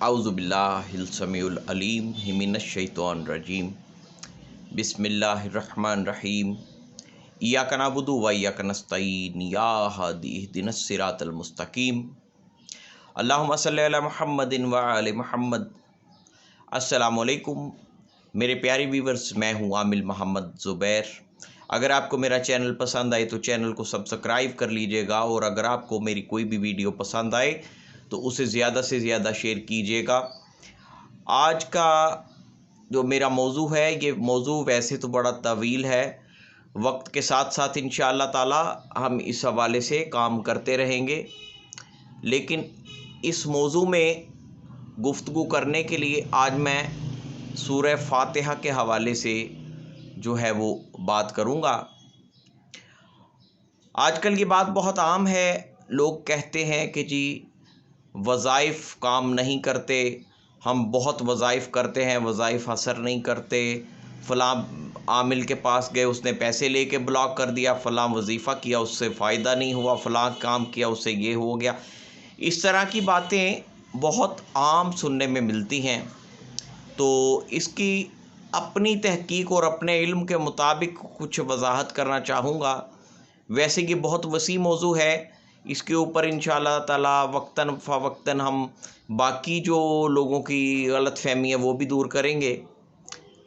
आउज़ुबिल्लाहिल समीउल अलीम मिनश शैतानिर रजीम बिस्मिल्लाहिर रहमानिर रहीम इय्याका नअबुदु व इय्याका नस्तईन या हादी इहदिनस सिरातल मुस्तकीम अल्लाहुम्मा सल्लि अला मुहम्मदिन व आले मुहम्मद। अस्सलामु अलैकुम मेरे प्यारे व्यूवर्स, मैं हूँ आमिल मोहम्मद ज़ुबैर। अगर आपको मेरा चैनल पसंद आए तो चैनल को सब्सक्राइब कर लीजिएगा, और अगर आपको मेरी कोई भी वीडियो पसंद आए तो उसे ज़्यादा से ज़्यादा शेयर कीजिएगा। आज का जो मेरा मौजू है, ये मौजू वैसे तो बड़ा तवील है, वक्त के साथ साथ इंशाअल्लाह ताला हम इस हवाले से काम करते रहेंगे, लेकिन इस मौजू में गुफ्तगू करने के लिए आज मैं सूरह फातिहा के हवाले से जो है वो बात करूँगा। आजकल ये बात बहुत आम है, लोग कहते हैं कि जी वज़ाइफ काम नहीं करते, हम बहुत वज़ाइफ करते हैं, वज़ाइफ असर नहीं करते, फ़लाँ आमिल के पास गए उसने पैसे लेके ब्लॉक कर दिया, फ़लाँ वजीफ़ा किया उससे फ़ायदा नहीं हुआ, फ़लाँ काम किया उससे ये हो गया। इस तरह की बातें बहुत आम सुनने में मिलती हैं। तो इसकी अपनी तहकीक और अपने इल्म के मुताबिक कुछ वजाहत करना चाहूँगा। वैसे ये बहुत वसी मौजू है, इसके ऊपर इंशाअल्लाह ताला वक्तन फ़वक्तन हम बाकी जो लोगों की गलत फ़हमी है वो भी दूर करेंगे।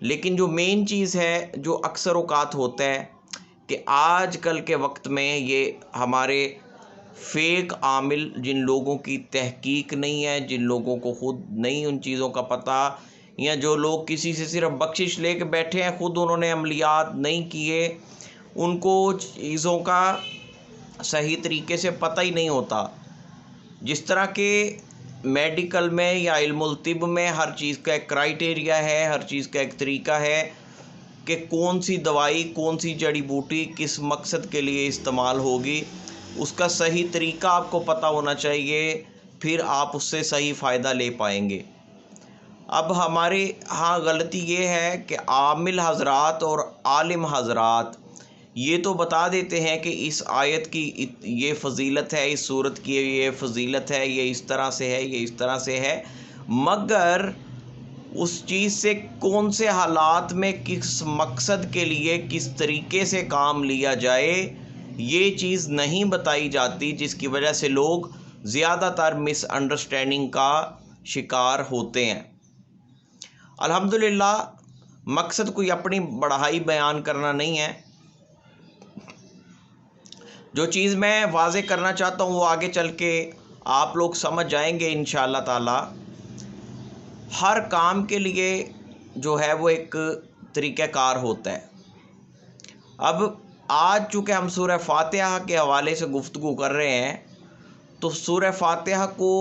लेकिन जो मेन चीज़ है, जो अक्सर औक़ात होता है कि आजकल के वक्त में ये हमारे फ़ेक आमिल, जिन लोगों की तहकीक नहीं है, जिन लोगों को ख़ुद नहीं उन चीज़ों का पता, या जो लोग किसी से सिर्फ बख्शिश लेके बैठे हैं, ख़ुद उन्होंने अमलियात नहीं किए, उनको चीज़ों का सही तरीके से पता ही नहीं होता। जिस तरह के मेडिकल में या इल्मुल तिब में हर चीज़ का एक क्राइटेरिया है, हर चीज़ का एक तरीका है कि कौन सी दवाई, कौन सी जड़ी बूटी किस मकसद के लिए इस्तेमाल होगी, उसका सही तरीका आपको पता होना चाहिए, फिर आप उससे सही फ़ायदा ले पाएंगे। अब हमारे यहाँ गलती ये है कि आमिल हज़रात और आलिम हज़रात ये तो बता देते हैं कि इस आयत की ये फ़जीलत है, इस सूरत की ये फ़जीलत है, ये इस तरह से है, ये इस तरह से है, मगर उस चीज़ से कौन से हालात में किस मकसद के लिए किस तरीके से काम लिया जाए, ये चीज़ नहीं बताई जाती, जिसकी वजह से लोग ज़्यादातर मिसअंडरस्टैंडिंग का शिकार होते हैं। अल्हम्दुलिल्लाह मकसद कोई अपनी बढ़ाई बयान करना नहीं है। जो चीज़ मैं वाज़े करना चाहता हूँ वो आगे चल के आप लोग समझ जाएंगे इंशाअल्लाह ताला। हर काम के लिए जो है वो एक तरीक़ाकार होता है। अब आज चूँकि हम सूरह फातिहा के हवाले से गुफ्तगू कर रहे हैं, तो सूरह फातिहा को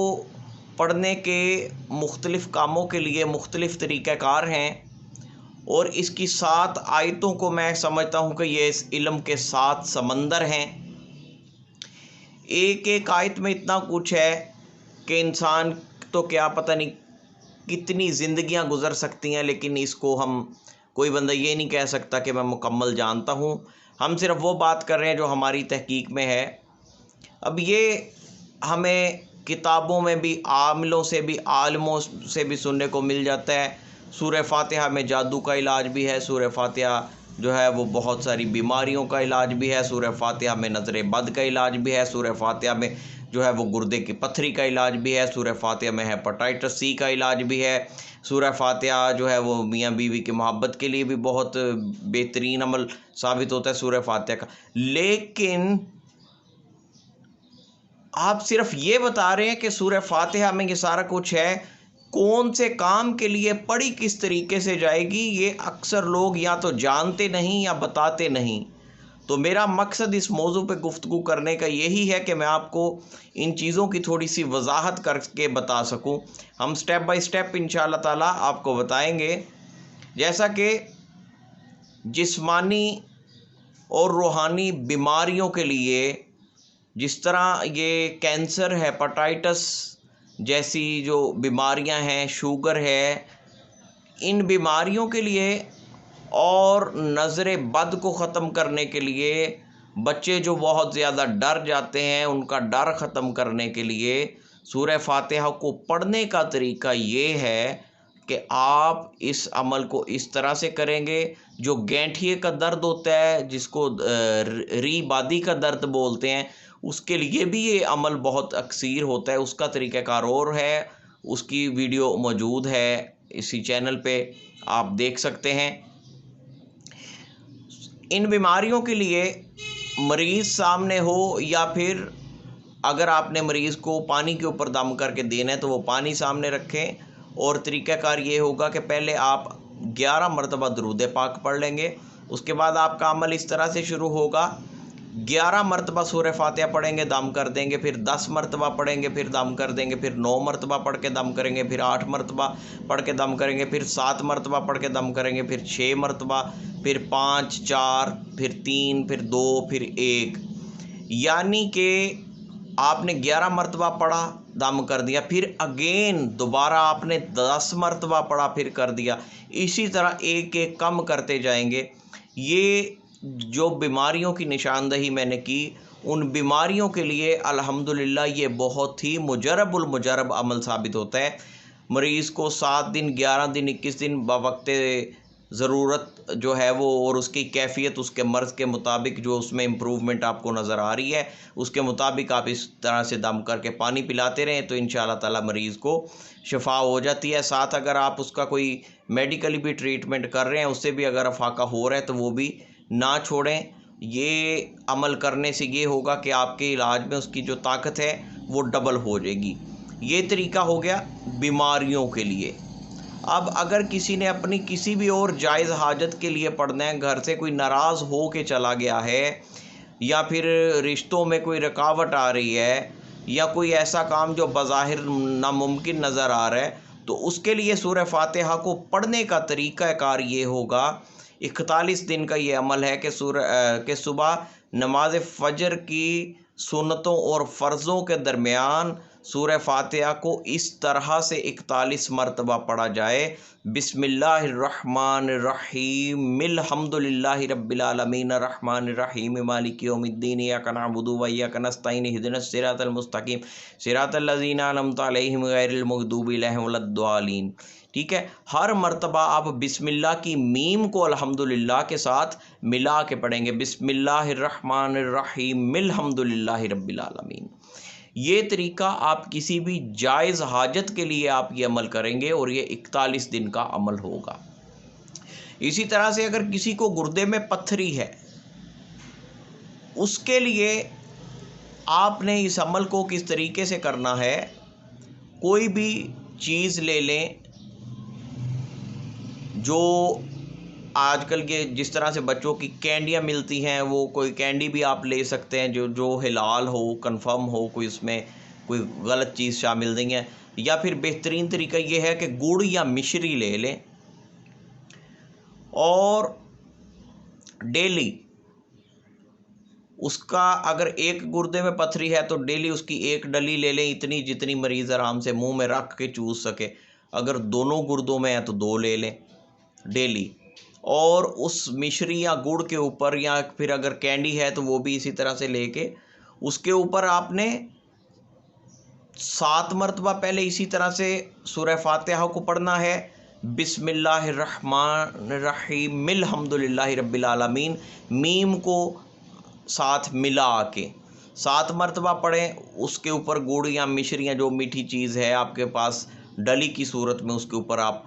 पढ़ने के मुख्तलिफ़ कामों के लिए मुख्तलिफ़ तरीक़ाकार हैं, और इसकी 7 आयतों को मैं समझता हूँ कि ये इस इल्म के 7 समंदर हैं। एक एक आयत में इतना कुछ है कि इंसान तो क्या पता नहीं कितनी ज़िंदगियां गुज़र सकती हैं, लेकिन इसको हम कोई बंदा ये नहीं कह सकता कि मैं मुकम्मल जानता हूँ। हम सिर्फ वो बात कर रहे हैं जो हमारी तहकीक में है। अब ये हमें किताबों में भी, आमिलों से भी, आलिमों से भी सुनने को मिल जाता है। सूरह फातिहा में जादू का इलाज भी है, सूरह फातिहा जो है वो बहुत सारी बीमारियों का इलाज भी है, सूरह फातिहा में नज़र बद का इलाज भी है, सूरह फातिहा में जो है वो गुर्दे की पथरी का इलाज भी है, सूरह फातिहा में हेपेटाइटिस सी का इलाज भी है, सूरह फातिहा जो है वो मियाँ बीवी की मोहब्बत के लिए भी बहुत बेहतरीन अमल साबित होता है सूरह फातिहा का। लेकिन आप सिर्फ ये बता रहे हैं कि सूरह फातिहा में ये सारा कुछ है, कौन से काम के लिए पढ़ी किस तरीके से जाएगी, ये अक्सर लोग या तो जानते नहीं या बताते नहीं। तो मेरा मकसद इस मौजू पे गुफ्तगू करने का यही है कि मैं आपको इन चीज़ों की थोड़ी सी वजाहत करके बता सकूं। हम स्टेप बाय स्टेप इंशाअल्लाह ताला आपको बताएंगे। जैसा कि जिस्मानी और रूहानी बीमारियों के लिए, जिस तरह ये कैंसर, हेपेटाइटिस जैसी जो बीमारियां हैं, शुगर है, इन बीमारियों के लिए और नज़र बद को ख़त्म करने के लिए, बच्चे जो बहुत ज़्यादा डर जाते हैं उनका डर ख़त्म करने के लिए सूरह फातिहा को पढ़ने का तरीका ये है कि आप इस अमल को इस तरह से करेंगे। जो गैंठिए का दर्द होता है, जिसको री बादी का दर्द बोलते हैं, उसके लिए भी ये अमल बहुत अक्सीर होता है। उसका तरीक़ाकार और है, उसकी वीडियो मौजूद है इसी चैनल पे, आप देख सकते हैं। इन बीमारियों के लिए मरीज़ सामने हो या फिर अगर आपने मरीज़ को पानी के ऊपर दम करके देना है तो वो पानी सामने रखें। और तरीक़ाकार ये होगा कि पहले आप 11 मरतबा दुरूद पाक पढ़ लेंगे। उसके बाद आपका अमल इस तरह से शुरू होगा, 11 मरतबा सूरह फातिहा पढ़ेंगे, दम कर देंगे, फिर 10 मरतबा पढ़ेंगे, फिर दम कर देंगे, फिर 9 मरतबा पढ़ के दम करेंगे, फिर 8 मरतबा पढ़ के दम करेंगे, फिर 7 मरतबा पढ़ के दम करेंगे, फिर 6 मरतबा, फिर 5, 4, फिर 3, फिर 2, फिर 1। यानी कि आपने 11 मरतबा पढ़ा, दम कर दिया, फिर अगेन दोबारा आपने 10 मरतबा पढ़ा, फिर कर दिया। इसी तरह एक एक कम करते जाएंगे। ये जो बीमारियों की निशानदही मैंने की, उन बीमारियों के लिए अल्हम्दुलिल्लाह ये बहुत ही मुजरबुल मुजरब अमल साबित होता है। मरीज़ को 7 दिन, 11 दिन, 21 दिन बवक्त ज़रूरत जो है वो, और उसकी कैफ़ियत उसके मर्ज़ के मुताबिक जो उसमें इम्प्रूवमेंट आपको नज़र आ रही है, उसके मुताबिक आप इस तरह से दम करके पानी पिलाते रहें तो इंशाअल्लाह ताला मरीज़ को शिफा हो जाती है। साथ अगर आप उसका कोई मेडिकली भी ट्रीटमेंट कर रहे हैं, उससे भी अगर अफाका हो रहा है तो वो भी ना छोड़ें। ये अमल करने से ये होगा कि आपके इलाज में उसकी जो ताकत है वो डबल हो जाएगी। ये तरीका हो गया बीमारियों के लिए। अब अगर किसी ने अपनी किसी भी और जायज़ हाजत के लिए पढ़ना है, घर से कोई नाराज़ हो के चला गया है, या फिर रिश्तों में कोई रुकावट आ रही है, या कोई ऐसा काम जो बज़ाहिर नामुमकिन नज़र आ रहा है, तो उसके लिए सूरह फातिहा को पढ़ने का तरीक़ाकार ये होगा। 41 दिन का ये अमल है कि सुबह नमाज फ़जर की सुन्नतों और फ़र्ज़ों के दरमियान सूरह फातिहा को इस तरह से 41 मरतबा पढ़ा जाए। बिस्मिल्लाहिर्रहमानिर्रहीम अल्हम्दुलिल्लाहि रब्बिल आलमीन अर्रहमानिर्रहीम मालिकि यौमिद्दीन इय्याका नअबुदु व इय्याका नस्तईन इहदिनस सिरातल मुस्तकीम सिरातल लज़ीना अनअमता अलैहिम गैरिल मग़दूबि अलैहिम वलद्दालीन। ठीक है, हर मरतबा आप बिस्मिल्लाह की मीम को अल्हम्दुलिल्लाह के साथ मिला के पढ़ेंगे। बिस्मिल्लाहिर्रहमानिर्रहीम अल्हम्दुलिल्लाहि रब्बिल आलमीन। ये तरीका आप किसी भी जायज़ हाजत के लिए आप ये अमल करेंगे और ये 41 दिन का अमल होगा। इसी तरह से अगर किसी को गुर्दे में पत्थरी है, उसके लिए आपने इस अमल को किस तरीके से करना है, कोई भी चीज़ ले लें जो आजकल के जिस तरह से बच्चों की कैंडियाँ मिलती हैं, वो कोई कैंडी भी आप ले सकते हैं जो हिलाल हो, कंफर्म हो, कोई उसमें कोई गलत चीज़ शामिल नहीं है। या फिर बेहतरीन तरीका ये है कि गुड़ या मिश्री ले लें और डेली उसका, अगर एक गुर्दे में पथरी है तो डेली उसकी 1 डली ले लें, इतनी जितनी मरीज़ आराम से मुंह में रख के चूस सके। अगर दोनों गुर्दों में है तो 2 ले लें डेली। और उस मिश्री या गुड़ के ऊपर, या फिर अगर कैंडी है तो वो भी इसी तरह से लेके उसके ऊपर आपने 7 मरतबा पहले इसी तरह से सूरह फातिहा को पढ़ना है। बिस्मिल्लाहिर्रहमानिर्रहीम अल्हम्दुलिल्लाहि रब्बिल आलमीन मीम को साथ मिला के 7 मरतबा पढ़ें। उसके ऊपर गुड़ या मिश्रियाँ जो मीठी चीज़ है आपके पास डली की सूरत में, उसके ऊपर आप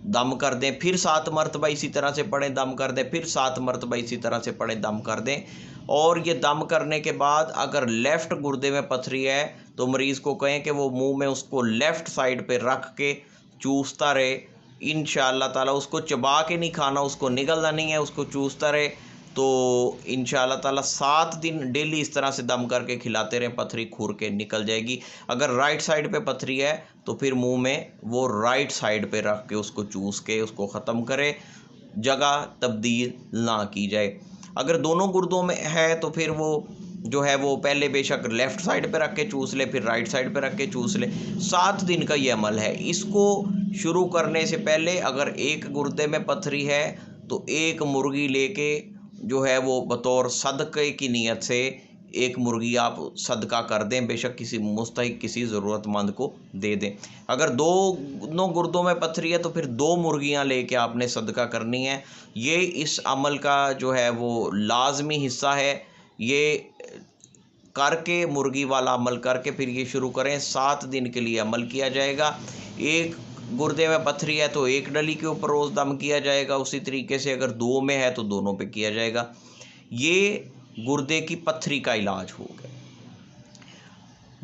दम कर दें। फिर 7 मरतबा इसी तरह से पढ़ें, दम कर दें, फिर 7 मरतबा इसी तरह से पढ़ें, दम कर दें। और ये दम करने के बाद अगर लेफ़्ट गुर्दे में पथरी है तो मरीज़ को कहें कि वो मुंह में उसको लेफ़्ट साइड पे रख के चूसता रहे। इंशाअल्लाह ताला उसको चबा के नहीं खाना, उसको निगलना नहीं है, उसको चूसता रहे। तो इंशाअल्लाह ताला 7 दिन डेली इस तरह से दम करके खिलाते रहें, पथरी खुर के निकल जाएगी। अगर राइट साइड पे पथरी है तो फिर मुंह में वो राइट साइड पे रख के उसको चूस के उसको ख़त्म करे, जगह तब्दील ना की जाए। अगर दोनों गुर्दों में है तो फिर वो जो है वो पहले बेशक लेफ़्ट साइड पे रख के चूस ले, फिर राइट साइड पे रख के चूस ले। 7 दिन का ये अमल है। इसको शुरू करने से पहले अगर एक गुर्दे में पथरी है तो 1 मुर्गी लेके जो है वो बतौर सदक़े की नीयत से एक मुर्गी आप सदका कर दें, बेशक किसी मुस्तहिक किसी ज़रूरतमंद को दे दें। अगर दोनों गुर्दों में पथरी है तो फिर 2 मुर्गियां लेके आपने सदका करनी है। ये इस अमल का जो है वो लाजमी हिस्सा है। ये करके, मुर्गी वाला अमल करके फिर ये शुरू करें। 7 दिन के लिए अमल किया जाएगा। एक गुर्दे में पथरी है तो एक नली के ऊपर रोज़ दम किया जाएगा। उसी तरीके से अगर 2 में है तो दोनों पे किया जाएगा। ये गुर्दे की पथरी का इलाज हो गया।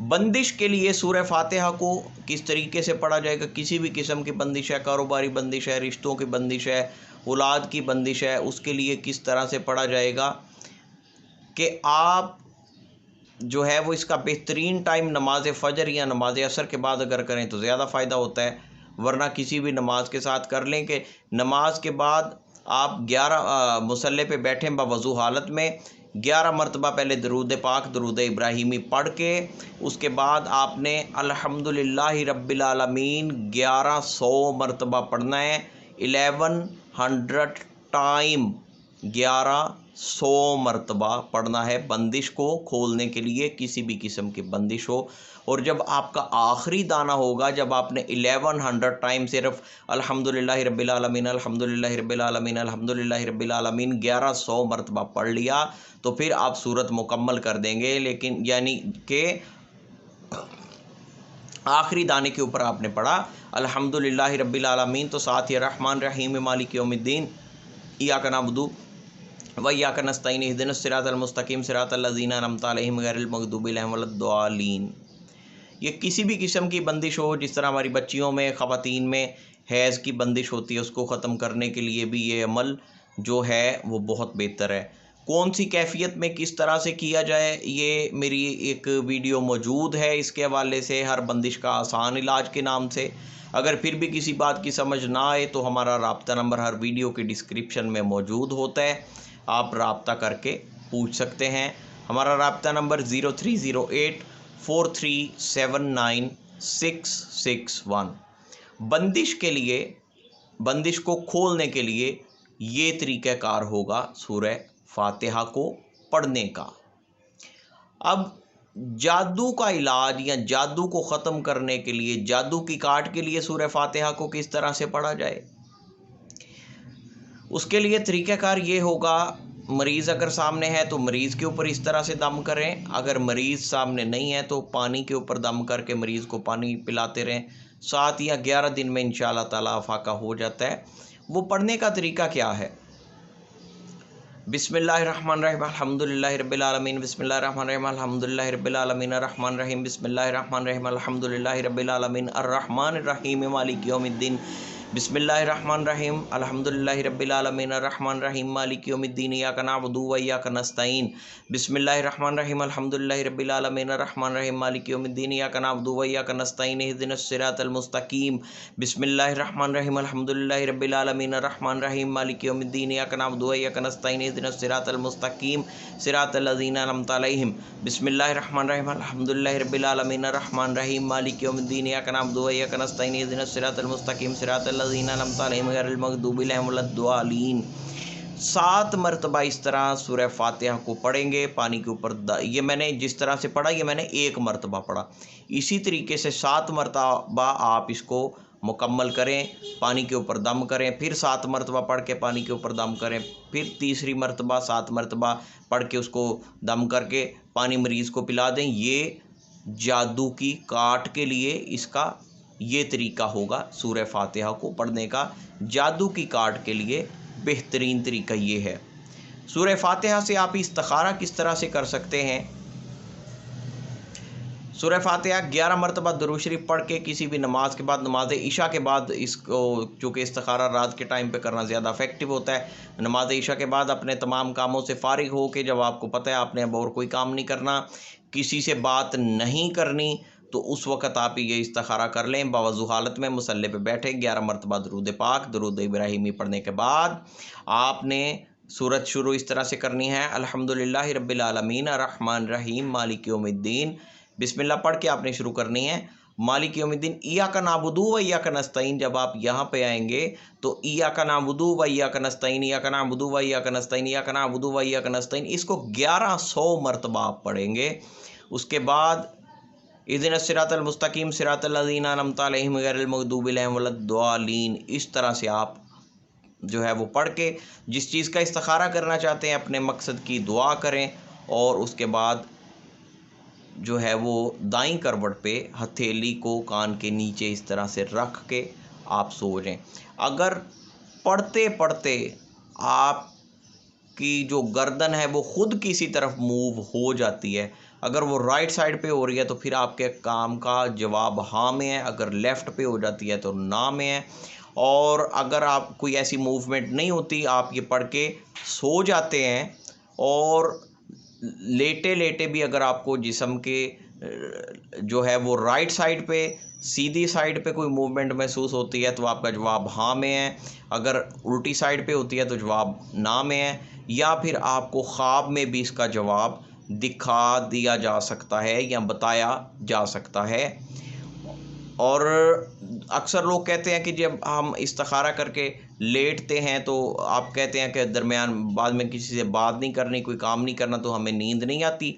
बंदिश के लिए सूरह फातिहा को किस तरीके से पढ़ा जाएगा? किसी भी किस्म की बंदिश है, कारोबारी बंदिश है, रिश्तों की बंदिश है, औलाद की बंदिश है, उसके लिए किस तरह से पढ़ा जाएगा कि आप जो है वो इसका बेहतरीन टाइम नमाज फ़जर या नमाज असर के बाद अगर करें तो ज़्यादा फ़ायदा होता है, वरना किसी भी नमाज के साथ कर लें कि नमाज के बाद आप 11 मुसल्ले पे बैठें बवज़ू हालत में 11 मरतबा पहले दरूद पाक, दरूद इब्राहिमी पढ़ के उसके बाद आपने अल्हम्दुलिल्लाहि रब्बिल आलमीन 1100 मरतबा पढ़ना है। 1100 टाइम 1100 मरतबा पढ़ना है बंदिश को खोलने के लिए, किसी भी किस्म की बंदिश हो। और जब आपका आखिरी दाना होगा, जब आपने 1100 टाइम सिर्फ अल्हम्दुलिल्लाहि रब्बिल आलमीन, अल्हम्दुलिल्लाहि रब्बिल आलमीन, अल्हम्दुलिल्लाहि रब्बिल आलमीन 1100 मरतबा पढ़ लिया तो फिर आप सूरत मुकम्मल कर देंगे। लेकिन यानी कि आखिरी दाने के ऊपर आपने पढ़ा अल्हम्दुलिल्लाहि रब्बिल आलमीन, तो साथ ही रहमान रहीम मालिक यौमिद्दीन इय्याका नअबुदु व इय्याका नस्तईन इहदिनस सिरातल मुस्तकीम सिरातल लज़ीना अनअमता अलैहिम गैरिल मग़दूबि अलैहिम वलद्दालीन। ये किसी भी किस्म की बंदिश हो, जिस तरह हमारी बच्चियों में, ख़वातीन में हैज़ की बंदिश होती है, उसको ख़त्म करने के लिए भी ये अमल जो है वो बहुत बेहतर है। कौन सी कैफियत में किस तरह से किया जाए, ये मेरी एक वीडियो मौजूद है इसके हवाले से, हर बंदिश का आसान इलाज के नाम से। अगर फिर भी किसी बात की समझ ना आए तो हमारा राब्ता नंबर हर वीडियो के डिस्क्रिप्शन में मौजूद होता है, आप राब्ता करके पूछ सकते हैं। हमारा राब्ता नंबर 0308437961। बंदिश के लिए, बंदिश को खोलने के लिए ये तरीक़ाकार होगा सूरह फातिहा को पढ़ने का। अब जादू का इलाज या जादू को ख़त्म करने के लिए, जादू की काट के लिए सूरह फातिहा को किस तरह से पढ़ा जाए, उसके लिए तरीक़ाकार ये होगा, मरीज़ अगर सामने है तो मरीज़ के ऊपर इस तरह से दम करें। अगर मरीज़ सामने नहीं है तो पानी के ऊपर दम करके मरीज़ को पानी पिलाते रहें। 7 या 11 दिन में इंशाअल्लाह ताला अफ़ाका हो जाता है। वो पढ़ने का तरीका क्या है? बिस्मिल्लाहिर्रहमानिर्रहीम अल्हम्दुलिल्लाहि रब्बिल आलमीन, बिस्मिल्लाहिर्रहमानिर्रहीम अल्हम्दुलिल्लाहि रब्बिल आलमीन, अर्रहमानिर्रहीम बिस्मिल्लाहिर्रहमानिर्रहीम अल्हम्दुलिल्लाहि रब्बिल आलमीन, अर्रहमानिर्रहीम मालिक यौमिद्दीन, बिस्मिल्लाहिर्रहमानिर्रहीम अल्हम्दुलिल्लाहि रब्बिल आलमीन, अर्रहमानिर्रहीम मालिक यौमिद्दीन, इय्याका नअबुदु व इय्याका नस्तईन, बिस्मिल्लाहिर्रहमानिर्रहीम अल्हम्दुलिल्लाहि रब्बिल आलमीन, अर्रहमानिर्रहीम मालिक यौमिद्दीन, इय्याका नअबुदु व इय्याका नस्तईन, इहदिनस सिरातल मुस्तकीम, बिस्मिल्लाहिर्रहमानिर्रहीम अल्हम्दुलिल्लाहि रब्बिल आलमीन, अर्रहमानिर्रहीम मालिक यौमिद्दीन, इय्याका नअबुदु व इय्याका नस्तईन, इहदिनस सिरातल मुस्तकीम सिरातल लज़ीना अनअमता अलैहिम, बिस्मिल्लाहिर्रहमानिर्रहीम अल्हम्दुलिल्लाहि रब्बिल आलमीन, अर्रहमानिर्रहीम मालिक यौमिद्दीन, इय्याका नअबुदु व इय्याका नस्तईन, इहदिनस सिरातल मुस्तकीम सिरातल लज़ीना अनअमता अलैहिम गैरिल मग़दूबि अलैहिम वलद्दालीन। 7 मरतबा इस तरह सूरह फातिहा को पढ़ेंगे पानी के ऊपर। ये मैंने जिस तरह से पढ़ा, ये मैंने 1 मरतबा पढ़ा। इसी तरीके से 7 मरतबा आप इसको मुकम्मल करें, पानी के ऊपर दम करें, फिर 7 मरतबा पढ़ के पानी के ऊपर दम करें, फिर तीसरी मरतबा 7 मरतबा पढ़ के उसको दम करके पानी मरीज़ को पिला दें। ये जादू की काट के लिए इसका ये तरीका होगा सूरह फातिहा को पढ़ने का। जादू की काट के लिए बेहतरीन तरीका ये है। सूरह फातिहा से आप इस्तिखारा किस तरह से कर सकते हैं? सूरह फातिहा 11 मरतबा दुरूद शरीफ पढ़ के किसी भी नमाज के बाद, नमाज इशा के बाद, इसको चूँकि इस्तिखारा रात के टाइम पे करना ज़्यादा इफ़ेक्टिव होता है। नमाज इशा के बाद अपने तमाम कामों से फ़ारिग हो के, जब आपको पता है आपने अब और कोई काम नहीं करना, किसी से बात नहीं करनी, तो उस वक़्त आप ये इस्तिखारा कर लें। बावज़ू हालत में मुसल्ले पे बैठे 11 मरतबा दरूद पाक, दरूद इब्राहिमी पढ़ने के बाद आपने सूरत शुरू इस तरह से करनी है, अल्हम्दुलिल्लाहि रब्बिल आलमीन, अर्रहमानिर्रहीम मालिक यौमिद्दीन। बिस्मिल्लाह पढ़ के आपने शुरू करनी है। मालिक यौमिद्दीन, इय्याका नाबुदु व इय्याका नस्तईन, जब आप यहाँ पे आएंगे तो इय्याका नाबुदु व इय्याका नस्तईन, इय्याका नाबुदु व इय्याका नस्तईन, इय्याका नाबुदु व इय्याका नस्तईन, इसको 1100 मरतबा आप पढ़ेंगे। उसके बाद इहदिनस सिरातल मुस्तकीम सिरातल लज़ीना अनअमता अलैहिम गैरिल मग़दूबि अलैहिम वलद्दालिन, इस तरह से आप जो है वो पढ़ के जिस चीज़ का इस्तिखारा करना चाहते हैं अपने मकसद की दुआ करें, और उसके बाद जो है वो दाईं करवट पे हथेली को कान के नीचे इस तरह से रख के आप सो जाएं। अगर पढ़ते पढ़ते आपकी जो गर्दन है वो खुद किसी तरफ मूव हो जाती है, अगर वो राइट साइड पे हो रही है तो फिर आपके काम का जवाब हाँ में है, अगर लेफ़्ट पे हो जाती है तो ना में है। और अगर आप कोई ऐसी मूवमेंट नहीं होती, आप ये पढ़ के सो जाते हैं, और लेटे लेटे भी अगर आपको जिस्म के जो है वो राइट साइड पे सीधी साइड पे कोई मूवमेंट महसूस होती है तो आपका जवाब हाँ में है, अगर उल्टी साइड पे होती है तो जवाब ना में है, या फिर आपको ख्वाब में भी इसका जवाब दिखा दिया जा सकता है या बताया जा सकता है। और अक्सर लोग कहते हैं कि जब हम इस्तिखारा करके लेटते हैं तो आप कहते हैं कि दरमियान बाद में किसी से बात नहीं करनी, कोई काम नहीं करना, तो हमें नींद नहीं आती।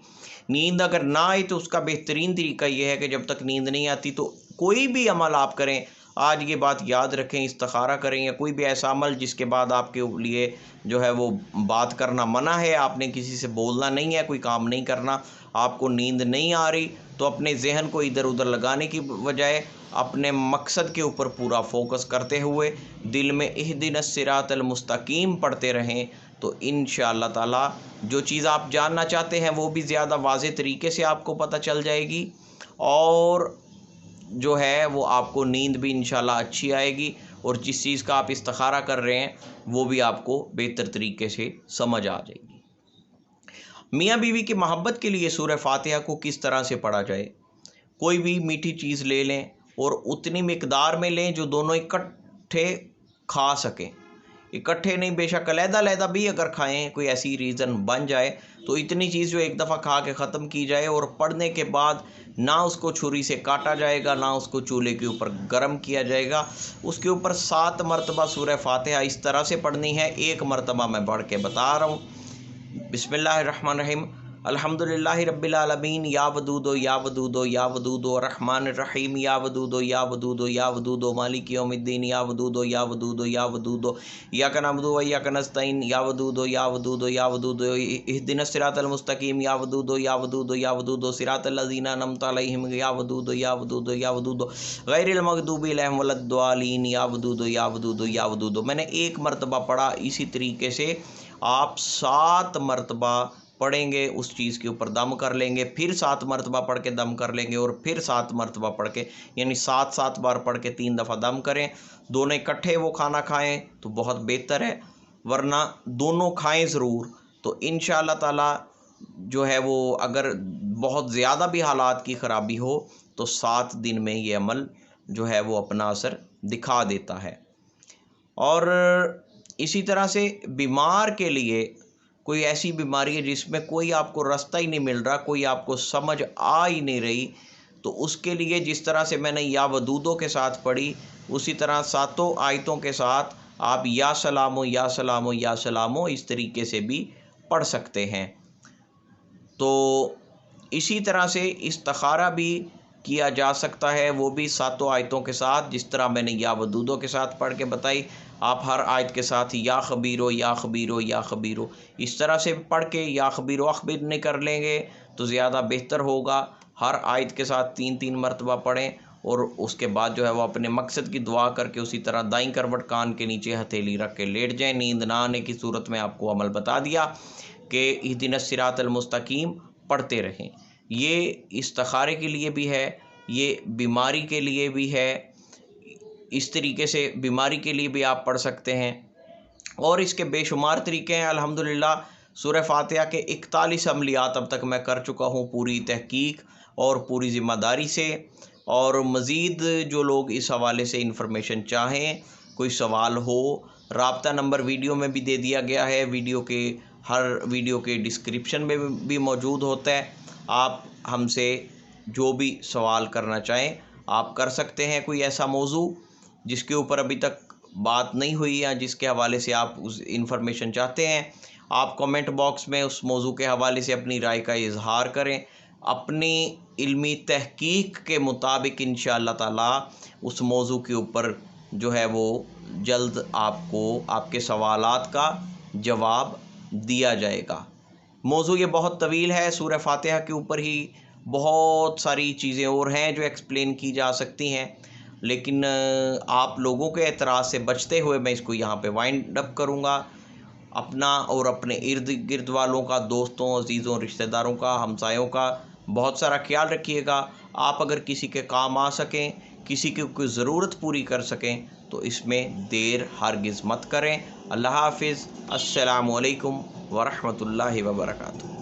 नींद अगर ना आए तो उसका बेहतरीन तरीका ये है कि जब तक नींद नहीं आती तो कोई भी अमल आप करें, आज ये बात याद रखें, इस्तिखारा करें या कोई भी ऐसा अमल जिसके बाद आपके लिए जो है वो बात करना मना है, आपने किसी से बोलना नहीं है, कोई काम नहीं करना, आपको नींद नहीं आ रही, तो अपने जहन को इधर उधर लगाने की बजाय अपने मकसद के ऊपर पूरा फोकस करते हुए दिल में इहदिनस सिरातल मुस्तकीम पढ़ते रहें, तो इंशाअल्लाह ताला जो चीज़ आप जानना चाहते हैं वो भी ज़्यादा वाज़ेह तरीके से आपको पता चल जाएगी, और जो है वो आपको नींद भी इंशाअल्लाह अच्छी आएगी, और जिस चीज़ का आप इस्तिखारा कर रहे हैं वो भी आपको बेहतर तरीके से समझ आ जाएगी। मियाँ बीवी की मोहब्बत के लिए सूरह फातिहा को किस तरह से पढ़ा जाए। कोई भी मीठी चीज़ ले लें और उतनी मिकदार में लें जो दोनों इकट्ठे खा सकें, इकट्ठे नहीं, बेशक अलहदा-अलहदा भी अगर खाएं, कोई ऐसी रीज़न बन जाए तो इतनी चीज़ जो एक दफ़ा खा के ख़त्म की जाए, और पढ़ने के बाद ना उसको छुरी से काटा जाएगा, ना उसको चूल्हे के ऊपर गर्म किया जाएगा, उसके ऊपर 7 मरतबा सूरह फातिहा इस तरह से पढ़नी है। एक मरतबा मैं पढ़ के बता रहा हूँ। बिस्मिल्लाहिर्रहमानिर्रहीम, अल्हम्दुलिल्लाहि रब्बिल आलमीन, या वदूदो या वदूदो या वदूदो रहमानिर रहीम, या वदूदो या वदूदो या वदूदो मालिक यौमिद्दीन, या वदूदो या वदूदो या वदूदो इय्याका नअबुदु व इय्याका नस्तईन, या वदूदो या वदूदो या वदूदो इहदिनस सिरातल मुस्तकीम, या वदूदो या वदूदो या वदूदो सिरातल लज़ीना अनअमता अलैहिम, या वदूदो या वदूदो या वदूदो गैरिल मग़दूबि अलैहिम वलद्दालिन, या वदूदो या वदूदो या वदूदो। मैंने एक मरतबा पढ़ा, इसी तरीके से आप 7 मरतबा पढ़ेंगे, उस चीज़ के ऊपर दम कर लेंगे, फिर 7 मरतबा पढ़ के दम कर लेंगे, और फिर 7 मरतबा पढ़ के, यानी 7-7 बार पढ़ के 3 दफ़ा दम करें। दोनों इकट्ठे वो खाना खाएं तो बहुत बेहतर है, वरना दोनों खाएं ज़रूर, तो इंशाअल्लाह ताला जो है वो अगर बहुत ज़्यादा भी हालात की ख़राबी हो तो 7 दिन में ये अमल जो है वो अपना असर दिखा देता है। और इसी तरह से बीमार के लिए, कोई ऐसी बीमारी है जिसमें कोई आपको रास्ता ही नहीं मिल रहा, कोई आपको समझ आ ही नहीं रही, तो उसके लिए जिस तरह से मैंने या वदूदों के साथ पढ़ी, उसी तरह 7 आयतों के साथ आप या सलामो या सलामो या सलामो इस तरीके से भी पढ़ सकते हैं। तो इसी तरह से इस्तिखारा भी किया जा सकता है, वो भी 7 आयतों के साथ, जिस तरह मैंने या वदूदों के साथ पढ़ के बताई। आप हर आयत के साथ या खबीरो या खबीरो या खबीरो इस तरह से पढ़ के या खबीरो अखबिर नहीं कर लेंगे तो ज़्यादा बेहतर होगा। हर आयत के साथ 3-3 मरतबा पढ़ें, और उसके बाद जो है वो अपने मकसद की दुआ करके उसी तरह दाईं करवट कान के नीचे हथेली रख के लेट जाएं। नींद ना आने की सूरत में आपको अमल बता दिया कि इहदिनस सिरातल मुस्तकीम पढ़ते रहें। ये इस्तिखारे के लिए भी है, ये बीमारी के लिए भी है, इस तरीके से बीमारी के लिए भी आप पढ़ सकते हैं, और इसके बेशुमार तरीके हैं। अल्हम्दुलिल्लाह सूरह फातिहा के 41 अमलियात अब तक मैं कर चुका हूँ पूरी तहकीक और पूरी ज़िम्मेदारी से। और मज़ीद जो लोग इस हवाले से इंफॉर्मेशन चाहें, कोई सवाल हो, राब्ता नंबर वीडियो में भी दे दिया गया है, हर वीडियो के डिस्क्रिप्शन में भी मौजूद होता है। आप हमसे जो भी सवाल करना चाहें आप कर सकते हैं कोई ऐसा मौजू जिसके ऊपर अभी तक बात नहीं हुई या जिसके हवाले से आप उस इन्फॉर्मेशन चाहते हैं, आप कमेंट बॉक्स में उस मौजू के हवाले से अपनी राय का इजहार करें। अपनी इल्मी तहकीक के मुताबिक इंशाअल्लाह ताला उस मौजू के ऊपर जो है वो जल्द आपको आपके सवालात का जवाब दिया जाएगा। मौजू ये बहुत तवील है, सूरह फातिहा के ऊपर ही बहुत सारी चीज़ें और हैं जो एक्सप्लेन की जा सकती हैं, लेकिन आप लोगों के एतराज़ से बचते हुए मैं इसको यहाँ पे वाइंड अप करूँगा। अपना और अपने इर्द गिर्द वालों का, दोस्तों, अजीज़ों, रिश्तेदारों का, हमसायों का बहुत सारा ख्याल रखिएगा। आप अगर किसी के काम आ सकें, किसी की कोई ज़रूरत पूरी कर सकें तो इसमें देर हरगिज़ मत करें। अल्लाह हाफिज़। अस्सलामु अलैकुम वरहमतुल्लाहि वबरकातुहू।